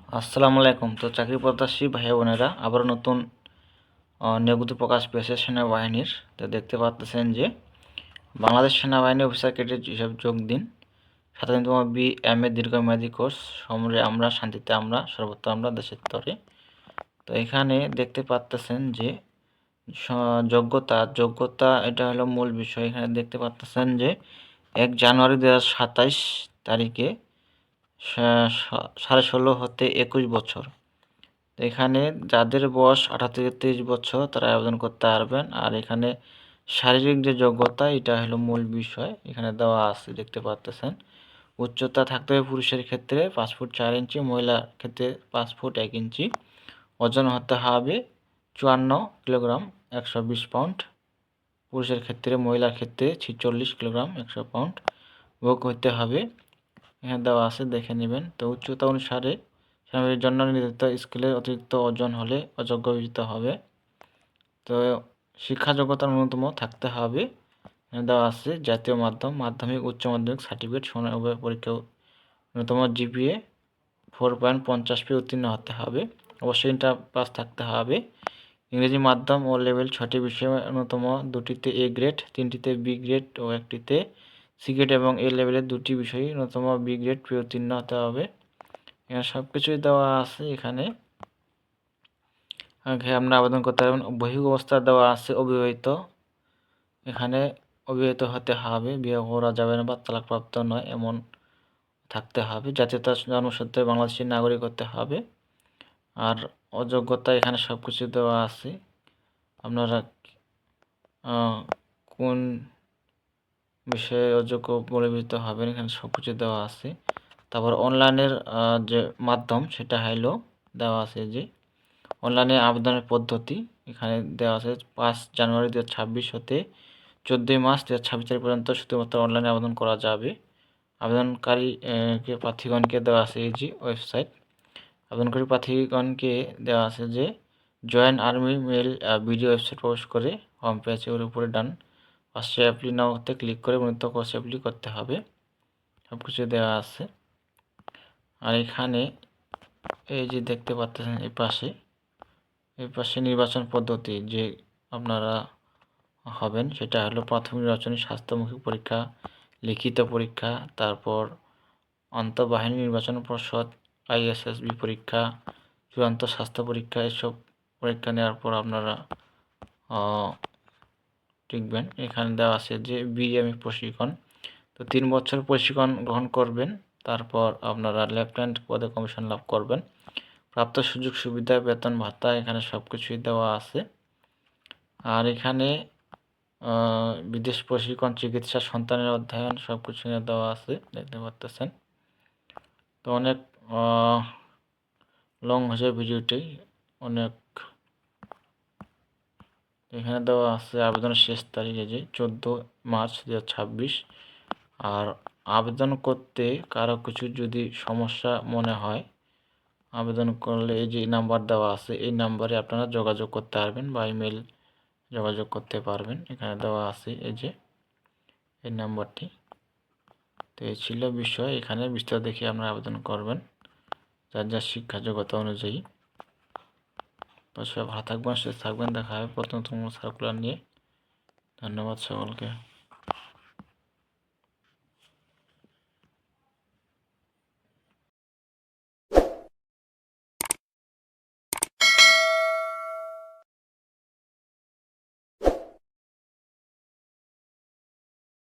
আসসালামু আলাইকুম। তো চাকরি প্রত্যাশী ভাই বোনেরা আবার নতুন নিয়োগ প্রকাশ পেয়েছে সেনাবাহিনীর। তো দেখতে পাচ্ছেন যে বাংলাদেশ সেনাবাহিনী অফিসার ক্যাডেট হিসেবে যোগ দিন। 57তম BMA দীর্ঘমেয়াদী কোর্স সমরে আমরা শান্তিতে আমরা সর্বত্র আমরা দেশের তরে। তো এখানে দেখতে পাচ্ছেন যে যোগ্যতা এটা হলো মূল বিষয়। এখানে দেখতে পাচ্ছেন যে 1 জানুয়ারি 2027 তারিখে 16.5 হতে 21 বছর। এখানে যাদের বয়স 18 থেকে 23 বছর তারা আবেদন করতে পারবেন। আর এখানে শারীরিক যে যোগ্যতা এটা হলো মূল বিষয়, এখানে দেওয়া আছে দেখতে পাচ্ছেন। উচ্চতা থাকতে হবে পুরুষের ক্ষেত্রে 5 ফুট 4 ইঞ্চি, মহিলার ক্ষেত্রে 5 ফুট 1 ইঞ্চি। ওজন হতে হবে 54 কিলোগ্রাম 120 পাউন্ড পুরুষের ক্ষেত্রে, মহিলার ক্ষেত্রে 46 কিলোগ্রাম 100 পাউন্ড। ভোগ হতে হবে, এখানে দেওয়া আছে দেখে নেবেন। তো উচ্চতা অনুসারে সেনাবাহিনীর জন্য নির্ধারিত স্কেলের অতিরিক্ত ওজন হলে অযোগ্য বিবেচিত হবে। তো শিক্ষা যোগ্যতার ন্যূনতম থাকতে হবে, দেওয়া আছে জাতীয় মাধ্যমিক উচ্চ মাধ্যমিক সার্টিফিকেট সমান উভয় পরীক্ষাও ন্যূনতম GPA 4.50 পেয়ে উত্তীর্ণ হতে হবে। অবশ্যই ইন্টার পাস থাকতে হবে। ইংরেজি মাধ্যম ও লেভেল 6টি বিষয়ে ন্যূনতম 2টিতে A গ্রেড, 3টিতে B গ্রেড ও 1টিতে C গ্রেড এবং A লেভেলের 2টি বিষয়ে ন্যূনতম B গ্রেড পেয়ে উত্তীর্ণ হতে হবে। এখানে সব কিছুই দেওয়া আছে। এখানে আপনারা আবেদন করতে পারবেন। বহিঃ অবস্থা দেওয়া আছে অবিবাহিত, এখানে অবিবাহিত হতে হবে, বিয়ে করা যাবে না বা তালাকপ্রাপ্ত নয় এমন থাকতে হবে। জাতীয়তা জন্মসূত্রে বাংলাদেশের নাগরিক হতে হবে। আর অযোগ্যতা এখানে সব কিছু দেওয়া আছে, আপনারা কোন বিষয়ে অযোগ্য বলে বিবেচিত হবেন এখানে সব কিছু দেওয়া আছে। তারপর অনলাইনের যে মাধ্যম সেটা হলো দেওয়া আছে, যে অনলাইনে আবেদনের পদ্ধতি এখানে দেওয়া আছে। 5 জানুয়ারি 2026 হতে 14 মার্চ 2026 তারিখ পর্যন্ত শুধুমাত্র অনলাইনে আবেদন করা যাবে। আবেদনকারী প্রার্থীগণকে দেওয়া আছে এই যে ওয়েবসাইট। আবেদনকারী প্রার্থীগণকে দেওয়া আছে যে জয়েন আর্মি মেল ভিডিও ওয়েবসাইট প্রবেশ করে হোম পেজের উপরে ডান পাশে অ্যাপ্লি নাওতে ক্লিক করে মূলত কোর্স অ্যাপ্লি করতে হবে, সব কিছু দেওয়া আছে। আর এখানে এই যে দেখতে পাচ্ছেন এই পাশে নির্বাচন পদ্ধতি যে আপনারা হবেন সেটা হলো প্রাথমিক নির্বাচনী স্বাস্থ্যমুখী পরীক্ষা, লিখিত পরীক্ষা, তারপর আন্তঃবাহিনী নির্বাচন পর্ষদ ISSB পরীক্ষা, চূড়ান্ত স্বাস্থ্য পরীক্ষা। এসব পরীক্ষা নেওয়ার পর আপনারা টিকবেন। এখানে দেওয়া আছে যে BMA প্রশিক্ষণ, তো 3 বছর প্রশিক্ষণ গ্রহণ করবেন, তারপর আপনারা লেফটেন্যান্ট পদে কমিশন লাভ করবেন। প্রাপ্ত সুযোগ সুবিধা বেতন ভাতা এখানে সব কিছুই দেওয়া আছে। আর এখানে বিদেশ প্রশিক্ষণ, চিকিৎসা, সন্তানের অধ্যয়ন সব কিছু দেওয়া আছে দেখতে পাচ্ছেন। তো অনেক লং হয়েছে ভিডিওটি, অনেক। এখানে দেওয়া আছে আবেদনের শেষ তারিখ এই যে 14 মার্চ 2026। আর আবেদন করতে কারো কিছু যদি সমস্যা মনে হয় আবেদন করলে এই যে নাম্বার দেওয়া আছে এই নাম্বারে আপনারা যোগাযোগ করতে পারবেন বা ইমেল যোগাযোগ করতে পারবেন। এখানে দেওয়া আছে এই যে এই নাম্বারটি। তো এই ছিল বিষয়, এখানে বিস্তারিত দেখে আপনারা আবেদন করবেন যার যার শিক্ষা যোগ্যতা অনুযায়ী। তো সবাই ভালো থাকবেন, সুস্থ থাকবেন, দেখা হবে প্রথম সার্কুলার নিয়ে। ধন্যবাদ সকলকে।